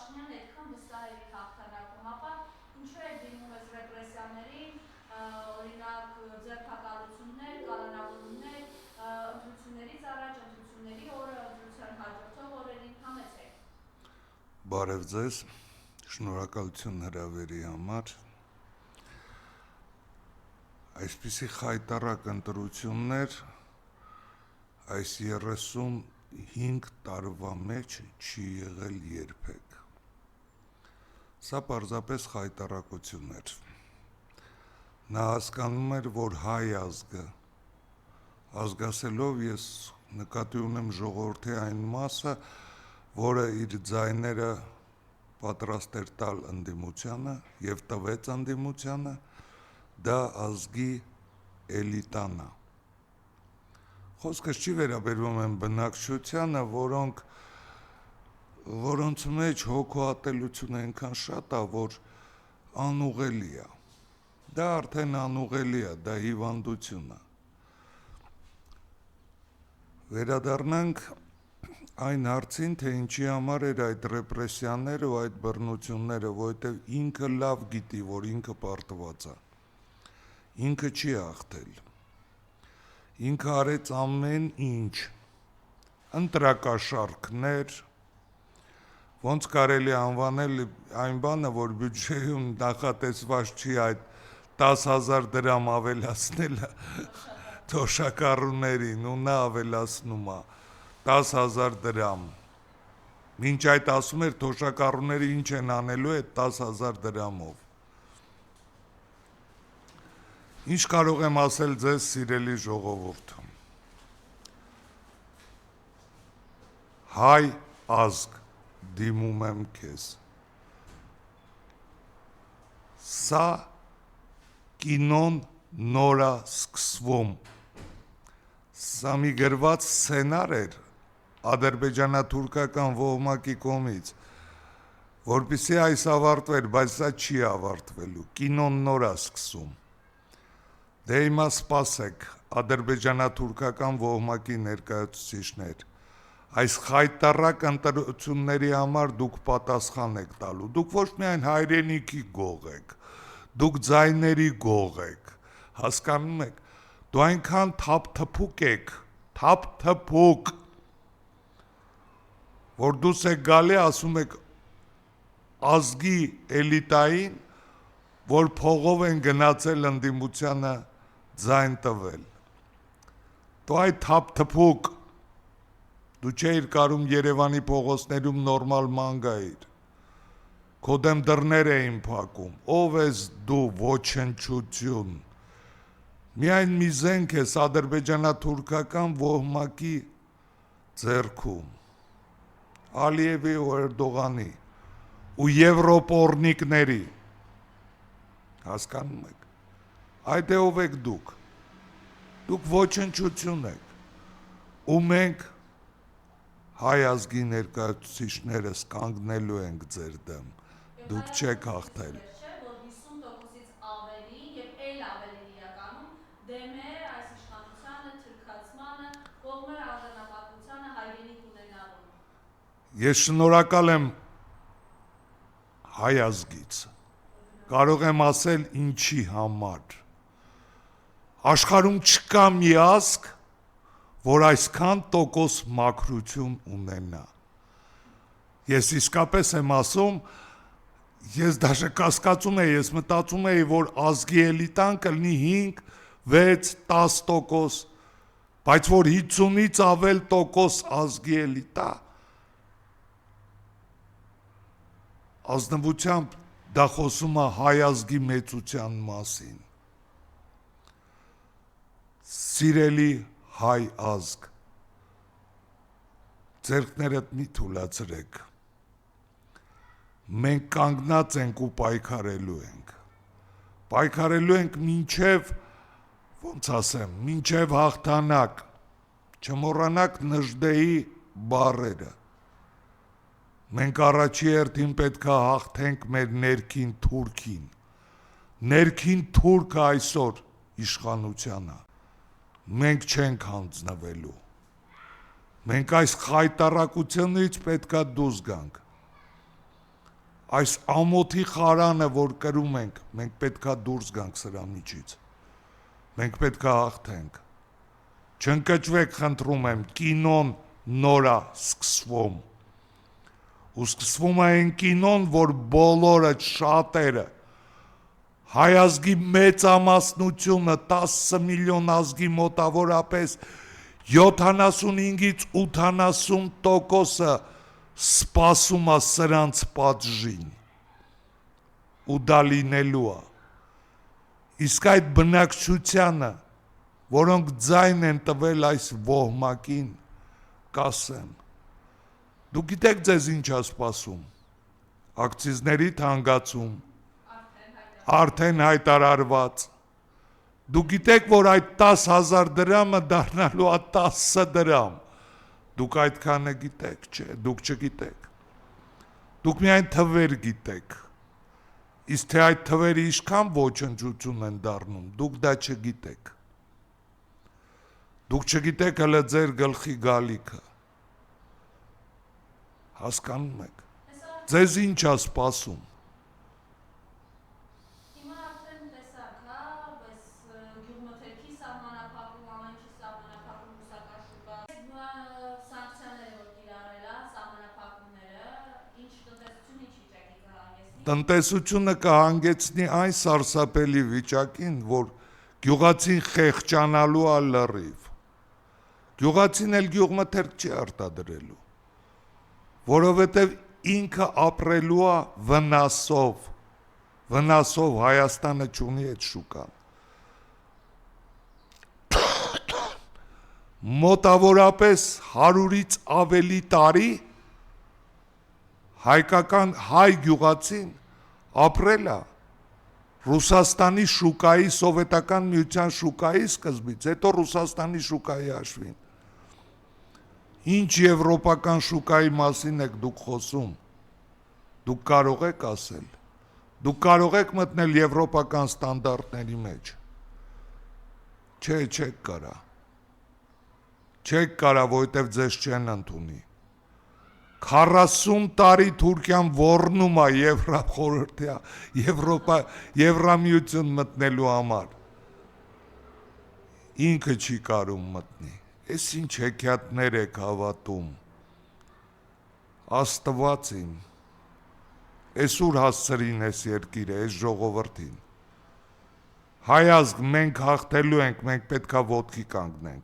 Փաշինյանն այդքան վստահ էր իր հաղթանակում, ապա ինչու է դիմում այս ռեպրեսիաներին, օրինակ ձերբակալություններ, կալանավորումներ, ընտրություններից առաջ, ընտրությունների օրը, ընտրության հաջորդող օրերին համեցեք։ Բարև ձեզ, շնորհակալություն հրավերի համար։ Այսպիսի խայտառակ ընտրություններ այս 35 տարվա մեջ չի եղել երբեք։ Սա պարզապես խայտառակություն էր։ Նա հասկանում էր, որ հայ ազգը, ազգասելով ես նկատի ունեմ ժողովրդի այն մասը, որը իր ձայները պատրաստ էր տալ ընդդիմությանը եւ տվեց ընդդիմությանը, դա ազգի էլիտան է։ Խոսքս չի վերաբերվում են բնակչությանը, որոնց մեջ հոգուատելությունը այնքան շատ է, որ անուղելի է։ Դա արդեն անուղելի է, դա հիվանդություն է։ Վերադառնանք այն հարցին, թե ինչի համար էր այդ ռեպրեսիաները ու այդ բռնությունները, որովհետև ինքը լավ գիտի, որ ինքը պարտված է։ Ինքը չի հաղթել։ Ինքը արեց ամեն ինչ, ընտրակաշառքներ, ոնց կարելի անվանել այն բանը, որ բյուջեում նախատեսված չի այդ 10,000 դրամ ավելացնելը թոշակառուներին, ու նա ավելացնում է 10,000 դրամ։ Մինչ այդ ասում էր թոշակառուները ինչ են անելու այդ 10,000 դրամով։ Ինչ կարող եմ ասել ձեզ, սիրելի ժողովուրդ։ Հայ ազգ, դիմում եմ քեզ։ Սա կինոն նոր է սկսվում։ Սա մի գրված սցենար էր ադրբեջանա-թուրքական ոհմակի կողմից, որպեսզի այս ավարտվեր, բայց սա չի ավարտվելու, կինոն նոր է սկսում։ Դե հիմա սպասեք, ադրբեջանա-թուրքական ոհմակի ներկայացուցիչներ, այս խայտառակ ընտրությունների համար դուք պատասխան եք տալու, դուք ոչ միայն հայրենիքի գող եք, դուք ձայների գող եք, հասկանում եք, դու այնքան թափթփուկ եք, թափթփուկ, որ դուս եք գալի ասում եք ազգի էլիտային, որ փողով են գնացել ընդդիմությանը ձայն տվել։ Դու այդ թափթփուկ, դու չէիր կարում Երևանի փողոցներում նորմալ ման գայիր, քո դեմ դռներ էին փակում, ով ես դու ոչնչություն, միայն մի զենք ես ադրբեջանա-թուրքական ոհմակի ձեռքում, Ալիևի ու Էրդողանի ու եվրոպորնիկների, հասկանում եք, այդ է ով եք դուք ոչնչություն եք, ու մենք հայ ազգի ներկայացուցիչներս կանգնելու ենք ձեր դեմ, դուք չեք հաղթել։ Որ 50%-ից ավելին եւ այլ ավելին իրականում դեմ է այս իշխանությանը, թրքացմանը, կողմ է արժանապատվությանը, հայրենիք ունենալուն։ Ես շնորհակալ եմ հայ ազգից, կարող եմ ասել ինչի համար։ Աշխարհում չկա մի ազգ, որ այսքան տոկոս մաքրություն ունենա։ Ես իսկապես եմ ասում, ես դաժե կասկածում էի, ես մտածում էի, որ ազգի էլիտան կլինի 5, 6, 10%, բայց որ 50-ից ավել տոկոս ազգի էլիտա, ազնվությամբ դա խոսում է հայ ազգի մեծության մասին։ Սիրելի հայ ազգ, ձեռքներդ մի թուլացրեք, մենք կանգնած ենք ու պայքարելու ենք մինչև, ոնց ասեմ, մինչև հաղթանակ, չմոռանաք Նժդեի բառերը, մենք առաջի հերթին պետք է հաղթենք մեր ներքին թուրքին, ներքին թուրքը այսօր իշխանությանը, մենք չենք հանձնվելու, մենք այս խայտառակությունից պետք է դուրս գանք, այս ամոթի խարանը, որ կրում ենք, մենք պետքա դուրս գանք սրա միջից։ Մենք պետքա հաղթենք։ Չընկճվեք, խնդրում եմ, կինոն նոր է սկսվում։ Ու սկսվում է այն կինոն, որ բոլորը, շատերը, հայ ազգի մեծամասնությունը, 10 միլիոն ազգի մոտավորապես 75-ից 80%-ը սպասում է սրանց պատժին։ Ու դա լինելու է։ Իսկ այդ բնակչությանը, որոնք ձայն են տվել այս ոհմակին, կասեմ, դու գիտեք ձեզ ինչ է սպասում, ակցիզների թանկացում, արդեն հայտարարված, դու գիտեք, որ այդ 10,000 դրամը դառնալու է 10 դրամ, դուք այդքանը գիտեք, չէ, դուք չգիտեք, դուք միայն թվեր գիտեք, իսկ թե այդ թվերը ինչքան ոչնչություն են դառնում, դուք դա չգիտեք, դուք չգիտեք հələ ձեր գլխի գալիքը, հասկանում եք, ձեզ ինչ է սպասում, տնտեսությունը կհանգեցնի այն սարսափելի վիճակին, որ գյուղացին խեղճանալու է լրիվ, գյուղացին էլ գյուղմթերք չի արտադրելու, որովհետև ինքը ապրելու է վնասով Հայաստանը չունի այդ շուկան, մոտավորապես 100-ից ավելի տարի հայկական հայ գյուղացին ապրել է Ռուսաստանի շուկայի, սովետական միության շուկայի սկզբից, հետո Ռուսաստանի շուկայի հաշվին։ Ինչ եվրոպական շուկայի մասին եք դուք խոսում, դուք կարող եք ասել, դուք կարող եք մտնել եվրոպական ստանդարտների մեջ, չէ, չեք կարա, որովհետև ձեզ չեն ընդունի, 40 տարի Թուրքիան ոռնում է Եվրամիություն մտնելու համար, ինքը չի կարում մտնի, ես ինչ հեքիաթներ եք հավատում, Աստված իմ, ես ուր հասցրին ես երկիրը, ես ժողովրդին, հայ ազգ մենք հաղթելու ենք, մենք պետքա ոտքի կանգնենք,